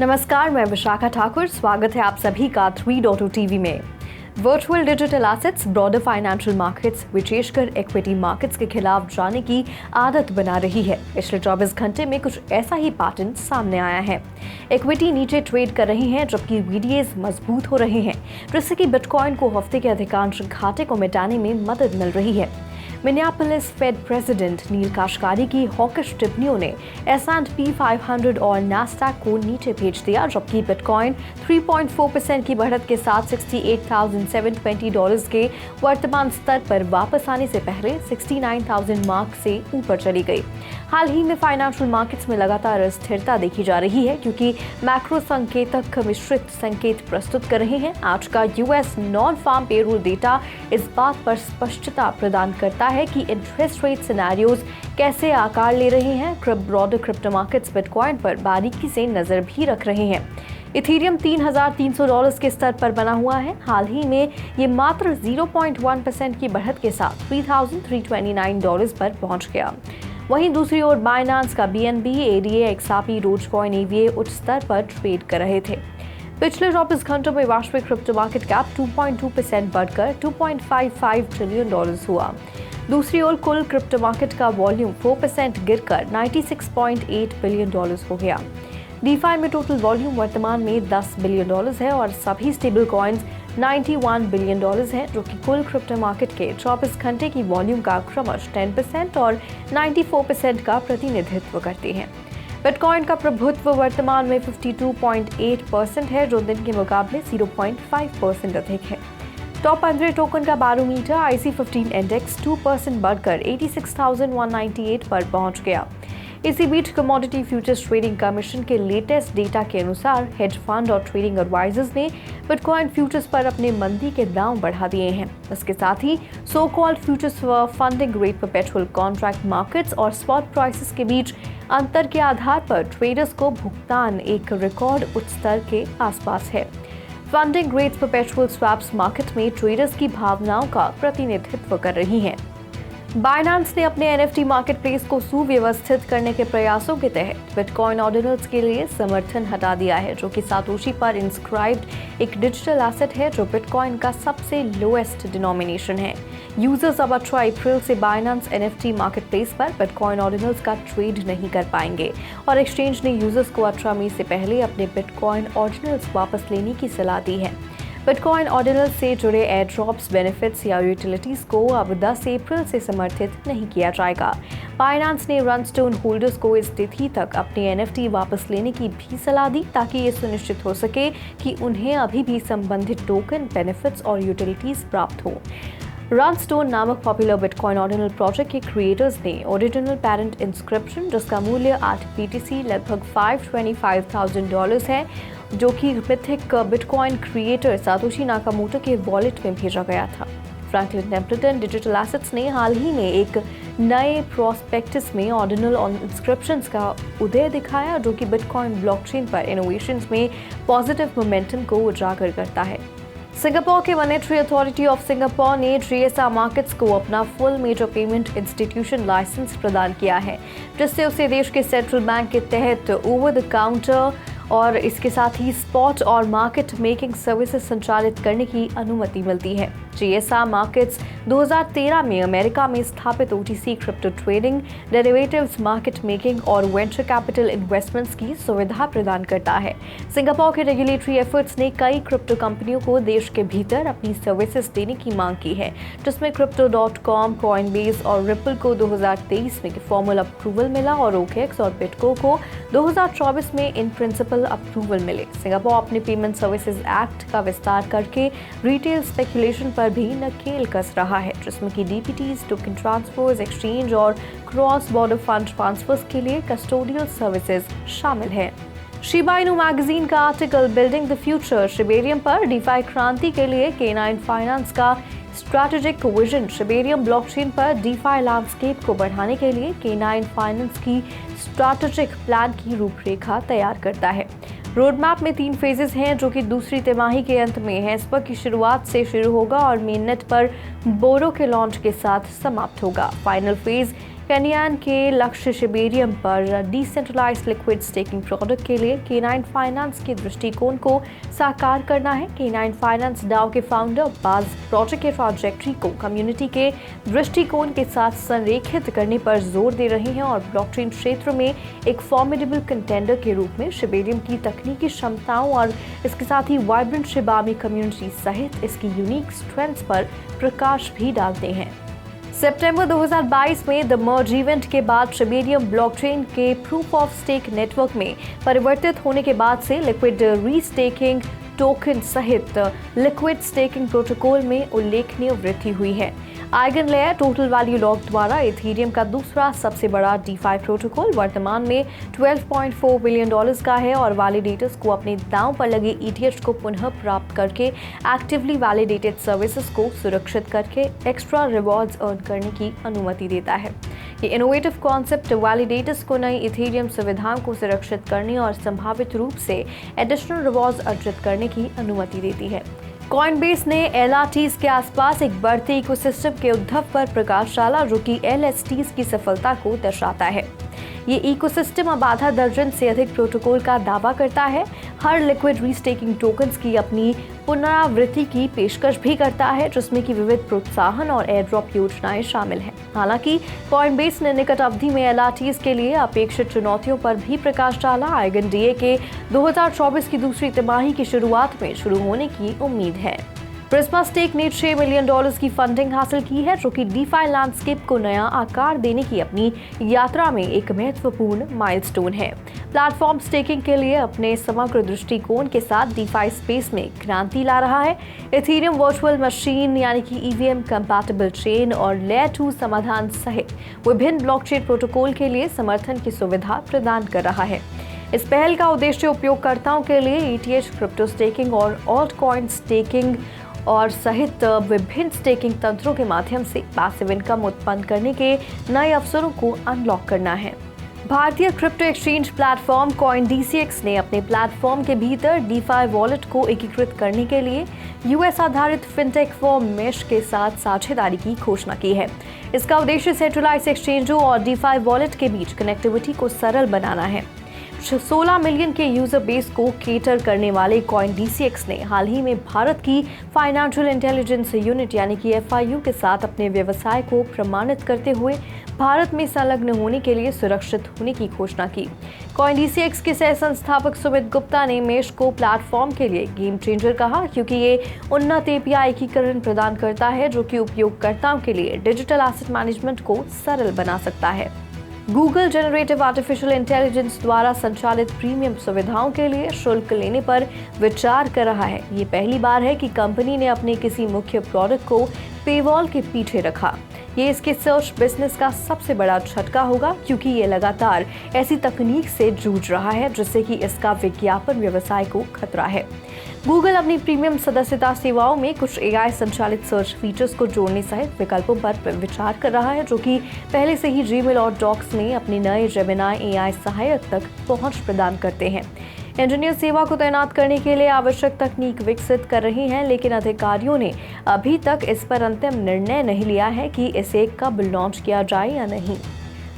नमस्कार, मैं विशाखा ठाकुर। स्वागत है आप सभी का 3.0 टीवी में। Virtual digital assets broader financial markets विशेषकर इक्विटी मार्केट्स के खिलाफ जाने की आदत बना रही है। पिछले 24 घंटे में कुछ ऐसा ही पैटर्न सामने आया है। इक्विटी नीचे ट्रेड कर रही हैं जबकि वीडीएस मजबूत हो रहे हैं, जिससे कि बिटकॉइन को हफ्ते के अधिकांश घाटे को मिटाने में मदद मिल रही है। मिनियापोलिस फेड प्रेसिडेंट नील काशकारी की हॉकिश टिप्पणियों ने S&P 500 और नास्डैक को नीचे भेज दिया, जबकि बिटकॉइन 3.4% की बढ़त के साथ $68,720 के वर्तमान स्तर पर वापस आने से पहले 69,000 मार्क से ऊपर चली गई। हाल ही में फाइनेंशियल मार्केट्स में लगातार स्थिरता देखी जा रही है, क्योंकि मैक्रो संकेतक मिश्रित संकेत प्रस्तुत कर रहे हैं। आज का US non farm payroll data इस बात पर स्पष्टता प्रदान करता है कि इंटरेस्ट रेट सिनेरियोज कैसे आकार ले रहे हैं। ब्रॉडर क्रिप्टो मार्केट्स बिटकॉइन पर बारीकी से नजर भी रख रहे हैं। इथेरियम $3,300 के स्तर पर बना हुआ है। हाल ही में ये मात्र 0.1% की बढ़त के साथ $3,329 पर पहुंच गया। वहीं दूसरी ओर बाइनेंस का BNB, ADA, XRP, Dogecoin, EVA उच्च स्तर पर ट्रेड कर रहे थे। पिछले 24 घंटों में वैश्विक क्रिप्टो मार्केट कैप 2.2% बढ़कर $2.55 ट्रिलियन हुआ। दूसरी ओर कुल क्रिप्टो मार्केट का वॉल्यूम 4% गिरकर $96.8 बिलियन हो गया। डीफाई में टोटल वॉल्यूम वर्तमान में $10 बिलियन है और सभी स्टेबल कॉइन्स $91 बिलियन हैं, जो कि कुल क्रिप्टो मार्केट के 24 घंटे की वॉल्यूम का क्रमशः 10% और 94% का प्रतिनिधित्व करते हैं। बिटकॉइन का प्रभुत्व वर्तमान में 52.8% है, जो दिन के मुकाबले 0.5% अधिक है। टॉप 100 टोकन का बैरोमीटर IC15 इंडेक्स 2% बढ़कर 86,198 पर पहुंच गया। इसी बीच कमोडिटी फ्यूचर्स ट्रेडिंग कमीशन के लेटेस्ट डेटा के अनुसार हेज फंड और ट्रेडिंग एडवाइजर्स ने बिटकॉइन फ्यूचर्स पर अपने मंदी के दांव बढ़ा दिए हैं। इसके साथ ही so called futures funding rate perpetual contract markets और स्पॉट प्राइसेस के बीच अंतर के आधार पर ट्रेडर्स को भुगतान एक रिकॉर्ड उच्च स्तर के आसपास है। Funding rates perpetual swaps market में ट्रेडर्स की भावनाओं का प्रतिनिधित्व कर रही हैं। बाइनेंस ने अपने NFT मार्केटप्लेस को सुव्यवस्थित करने के प्रयासों के तहत बिटकॉइन ऑर्डिनल्स के लिए समर्थन हटा दिया है, जो कि सातोशी पर इंस्क्राइब्ड एक डिजिटल एसेट है जो बिटकॉइन का सबसे लोएस्ट डिनोमिनेशन है। यूजर्स अब 18 अप्रैल से बाइनेंस NFT मार्केटप्लेस पर बिटकॉइन ऑर्डिनल्स का ट्रेड नहीं कर पाएंगे और एक्सचेंज ने यूजर्स को 18 मई से पहले अपने बिटकॉइन ऑर्डिनल्स वापस लेने की सलाह दी है। बिटकॉइन ऑर्डिनल से जुड़े एयर ड्रॉप्स, बेनिफिट्स या यूटिलिटीज को अब 10 अप्रैल से समर्थित नहीं किया जाएगा। बाइनेंस ने रनस्टोन होल्डर्स को इस तिथि तक अपने NFT वापस लेने की भी सलाह दी, ताकि ये सुनिश्चित हो सके कि उन्हें अभी भी संबंधित टोकन, बेनिफिट्स और यूटिलिटीज प्राप्त हो। रनस्टोन नामक पॉपुलर बिटकॉइन ऑर्डिनल प्रोजेक्ट के क्रिएटर्स ने ओरिजिनल पेरेंट इंस्क्रिप्शन, जिसका मूल्य 8 BTC लगभग $525,000 है, जो कि mythic bitcoin creator Satoshi Nakamoto के वॉलेट में भेजा गया था। फ्रैंकलिन टेम्पल्टन डिजिटल एसेट्स ने हाल ही में एक नए प्रोस्पेक्टस में ऑर्डिनल इंस्क्रिप्शंस का उदय दिखाया, जो कि बिटकॉइन ब्लॉकचेन पर इनोवेशंस में पॉजिटिव मोमेंटम को उजागर करता है। सिंगापुर के मॉनेटरी अथॉरिटी ऑफ सिंगापुर ने GSR मार्केट्स को अपना full major payment institution licence प्रदान किया है, जिससे उसे देश के सेंट्रल बैंक के तहत ओवर द काउंटर और इसके साथ ही स्पॉट और मार्केट मेकिंग सर्विसेज संचालित करने की अनुमति मिलती है। GSR मार्केट्स 2013 में अमेरिका में स्थापित OTC crypto trading, derivatives, market making और वेंचर कैपिटल इन्वेस्टमेंट्स की सुविधा प्रदान करता है। सिंगापुर के रेगुलेटरी एफर्ट्स ने कई क्रिप्टो कंपनियों को देश के भीतर अपनी सर्विसेज देने की मांग की है, जिसमें Crypto.com, कॉइनबेस और रिपल को 2023 में फॉर्मल अप्रूवल मिला और OKX और बिटको को 2024 में इन प्रिंसिपल अप्रूवल मिले। सिंगापुर अपने पेमेंट सर्विसेज एक्ट का विस्तार करके रिटेल स्पेकुलेशन पर भी नकेल कस रहा है, जिसमें कि DPTs, टोकन ट्रांसफर्स, एक्सचेंज और क्रॉस बॉर्डर फंड ट्रांसफर्स के लिए कस्टोडियल सर्विसेज शामिल है। शिबा इनू मैगजीन का article building the future Shibarium पर डीफाई क्रांति के लिए K9 फाइनेंस का स्ट्रैटेजिक विजन शिबेरियम ब्लॉकचेन पर डीफाई लैंडस्केप को बढ़ाने के लिए K9 फाइनेंस की स्ट्रैटेजिक प्लान की रूपरेखा तैयार करता है। रोडमैप में 3 फेजेस हैं, जो कि दूसरी तिमाही के अंत में है। इस की शुरुआत से शुरू होगा और मेननेट पर बोरो के लॉन्च के साथ समाप्त होगा। फाइनल फेज कैनियन के लक्ष्य शिबेरियम पर डिसेंट्रलाइज्ड लिक्विड स्टेकिंग प्रोडक्ट के लिए K9 फाइनेंस के दृष्टिकोण को साकार करना है। K9 फाइनेंस डाओ के फाउंडर बाज प्रोजेक्ट के ट्रैजेक्टरी को कम्युनिटी के दृष्टिकोण के साथ संरेखित करने पर जोर दे रहे हैं और ब्लॉकचेन क्षेत्र में एक फॉर्मिडेबल कंटेंडर के रूप में शिबेरियम की तकनीकी क्षमताओं और इसके साथ ही वाइब्रेंट शिबामी कम्युनिटी सहित इसकी यूनिक स्ट्रेंथ्स पर प्रकाश भी डालते हैं। सितंबर 2022 में द मर्ज इवेंट के बाद शिबेरियम ब्लॉकचेन के प्रूफ ऑफ स्टेक नेटवर्क में परिवर्तित होने के बाद से लिक्विड रीस्टेकिंग टोकन सहित लिक्विड स्टेकिंग प्रोटोकॉल में उल्लेखनीय वृद्धि हुई है। Eigen layer total value lock द्वारा इथेरियम का दूसरा सबसे बड़ा DeFi प्रोटोकॉल वर्तमान में $12.4 बिलियन का है और वैलिडेटर्स को अपने दांव पर लगे ETH को पुनः प्राप्त करके एक्टिवली वैलिडेटेड सर्विसेज को सुरक्षित करके एक्स्ट्रा रिवॉर्ड्स अर्न करने की अनुमति देता है। ये इनोवेटिव कॉन्सेप्ट वैलिडेटर्स को नई इथेरियम सुविधाओं को सुरक्षित करने और संभावित रूप से एडिशनल रिवॉर्ड्स अर्जित करने की अनुमति देती है। कॉइनबेस ने LRTs के आसपास एक बढ़ते इकोसिस्टम के उद्भव पर प्रकाश डाला जो कि LSTs की सफलता को दर्शाता है। ये इकोसिस्टम अब आधा दर्जन से अधिक प्रोटोकॉल का दावा करता है। हर लिक्विड रीस्टेकिंग टोकन्स की अपनी पुनरावृत्ति की पेशकश भी करता है जिसमें कि विविध प्रोत्साहन और एयरड्रॉप योजनाएं शामिल हैं। हालांकि कॉइनबेस ने निकट अवधि में LRTs के लिए अपेक्षित चुनौतियों पर भी प्रकाश डाला। आइगन DA के 2024 की दूसरी तिमाही की शुरुआत में शुरू होने की उम्मीद है। प्रिज्मा स्टेक ने $6 मिलियन की फंडिंग हासिल की है जो कि DeFi लैंडस्केप को नया आकार देने की अपनी यात्रा में एक महत्वपूर्ण माइलस्टोन है। प्लेटफॉर्म स्टेकिंग के लिए अपने समग्र दृष्टिकोण के साथ DeFi स्पेस में क्रांति ला रहा है। इथेरियम वर्चुअल मशीन यानी कि EVM कंपैटिबल चेन और लेयर 2 समाधान सहित विभिन्न ब्लॉकचेन प्रोटोकॉल के लिए समर्थन की सुविधा प्रदान कर रहा है। इस पहल का उद्देश्य उपयोगकर्ताओं के लिए ETH क्रिप्टो स्टेकिंग और ऑल्ट कॉइन स्टेकिंग और सहित विभिन्न स्टेकिंग तंत्रों के माध्यम से पैसिव इनकम उत्पन्न करने के नए अवसरों को अनलॉक करना है। भारतीय क्रिप्टो एक्सचेंज प्लेटफॉर्म CoinDCX ने अपने प्लेटफॉर्म के भीतर DeFi वॉलेट को एकीकृत करने के लिए US आधारित फिनटेक फर्म मेश के साथ साझेदारी की घोषणा की है। इसका उद्देश्य सेंट्रलाइज्ड एक्सचेंजों और DeFi वॉलेट के बीच कनेक्टिविटी को सरल बनाना है। 16 मिलियन के यूजर बेस को केटर करने वाले CoinDCX ने हाल ही में भारत की फाइनेंशियल इंटेलिजेंस यूनिट यानी कि FIU के साथ अपने व्यवसाय को प्रमाणित करते हुए भारत में संलग्न होने के लिए सुरक्षित होने की घोषणा की। CoinDCX के सह संस्थापक सुमित गुप्ता ने मेश को प्लेटफॉर्म के लिए गेम चेंजर कहा क्योंकि ये उन्नत API एकीकरण प्रदान करता है जो कि उपयोगकर्ताओं के लिए डिजिटल एसेट मैनेजमेंट को सरल बना सकता है। गूगल जनरेटिव आर्टिफिशियल इंटेलिजेंस द्वारा संचालित प्रीमियम सुविधाओं के लिए शुल्क लेने पर विचार कर रहा है। ये पहली बार है कि कंपनी ने अपने किसी मुख्य प्रोडक्ट को पेवॉल के पीछे रखा। ये इसके सर्च बिजनेस का सबसे बड़ा झटका होगा क्योंकि ये लगातार ऐसी तकनीक से जूझ रहा है जिससे कि इसका विज्ञापन व्यवसाय को खतरा है। गूगल अपनी प्रीमियम सदस्यता सेवाओं में कुछ AI संचालित सर्च फीचर्स को जोड़ने सहित विकल्पों पर विचार कर रहा है जो कि पहले से ही Gmail और डॉक्स में अपने नए Gemini AI सहायक तक पहुंच प्रदान करते हैं। इंजीनियर सेवा को तैनात करने के लिए आवश्यक तकनीक विकसित कर रहे हैं लेकिन अधिकारियों ने अभी तक इस पर अंतिम निर्णय नहीं लिया है कि इसे कब लॉन्च किया जाए या नहीं।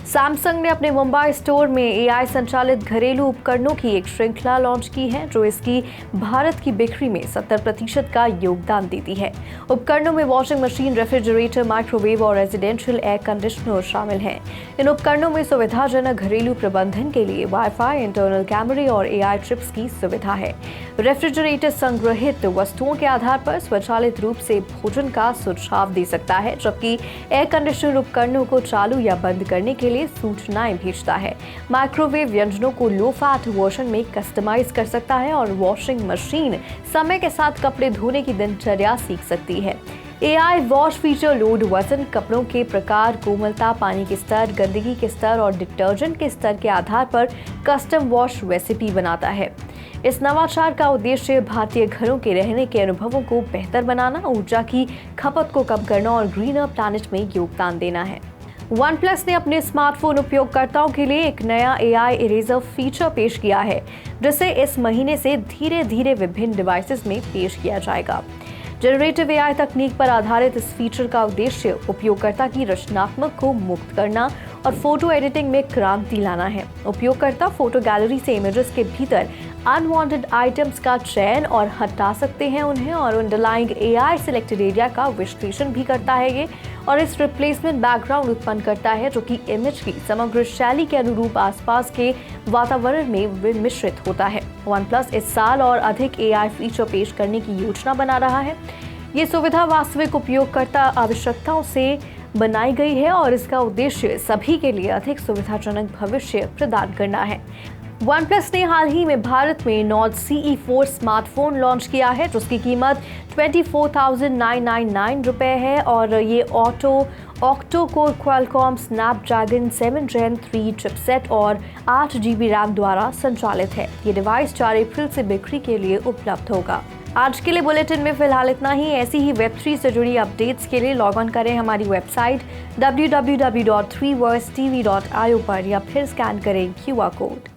सैमसंग ने अपने मुंबई स्टोर में AI संचालित घरेलू उपकरणों की एक श्रृंखला लॉन्च की है जो इसकी भारत की बिक्री में 70% का योगदान देती है। उपकरणों में वॉशिंग मशीन, रेफ्रिजरेटर, माइक्रोवेव और रेजिडेंशियल एयर कंडीशनर शामिल हैं। इन उपकरणों में सुविधाजनक घरेलू प्रबंधन के लिए वाईफाई, इंटरनल कैमरे और AI चिप्स की सुविधा है। रेफ्रिजरेटर संग्रहित वस्तुओं के आधार पर स्वचालित रूप से भोजन का सुझाव दे सकता है जबकि एयर कंडीशनर उपकरणों को चालू या बंद करने के लिए सूचनाएं भेजता है। माइक्रोवेव व्यंजनों को लो फैट वर्जन में कस्टमाइज कर सकता है और वॉशिंग मशीन समय के साथ कपड़े धोने की दिनचर्या सीख सकती है। AI वॉश फीचर लोड वजन, कपड़ों के प्रकार, कोमलता, पानी के स्तर, गंदगी के स्तर और डिटर्जेंट के स्तर के आधार पर कस्टम वॉश रेसिपी बनाता है। इस नवाचार का उद्देश्य भारतीय घरों के रहने के अनुभवों को बेहतर बनाना, ऊर्जा की खपत को कम करना और ग्रीनर प्लैनेट में योगदान देना है। OnePlus ने अपने स्मार्टफोन उपयोगकर्ताओं के लिए एक नया AI इरेजर फीचर पेश किया है जिसे इस महीने से धीरे धीरे विभिन्न डिवाइसेस में पेश किया जाएगा। जनरेटिव AI तकनीक पर आधारित इस फीचर का उद्देश्य उपयोगकर्ता की रचनात्मक को मुक्त करना और फोटो एडिटिंग में क्रांति लाना है। उपयोगकर्ता फोटो गैलरी से इमेजेस के भीतर अनवांटेड आइटम्स का चयन और हटा सकते हैं उन्हें, और अंडरलाइंग AI सिलेक्टेड एरिया का विश्लेषण भी करता है ये, और इस रिप्लेसमेंट बैकग्राउंड उत्पन्न करता है जो कि इमेज की समग्र शैली के अनुरूप आसपास के वातावरण में मिश्रित होता है। OnePlus इस साल और अधिक AI फीचर पेश करने की योजना बना रहा है। ये सुविधा वास्तविक उपयोगकर्ता आवश्यकताओं से बनाई गई है और इसका उद्देश्य सभी के लिए अधिक सुविधाजनक भविष्य प्रदान करना है। OnePlus ने हाल ही में भारत में Nord CE4 स्मार्टफोन लॉन्च किया है, जिसकी कीमत 24,999 रुपये है और ये octo core Qualcomm Snapdragon 7 Gen 3 chipset और 8 GB रैम द्वारा संचालित है। ये डिवाइस 4 अप्रैल से बिक्री के लिए उपलब्ध होगा। आज के लिए बुलेटिन में फिलहाल इतना ही। ऐसी ही Web3 से जुड़ी अपडेट्स के लिए लॉग ऑन करें हमारी वेबसाइट www.3versetv.io पर या फिर स्कैन करें QR कोड।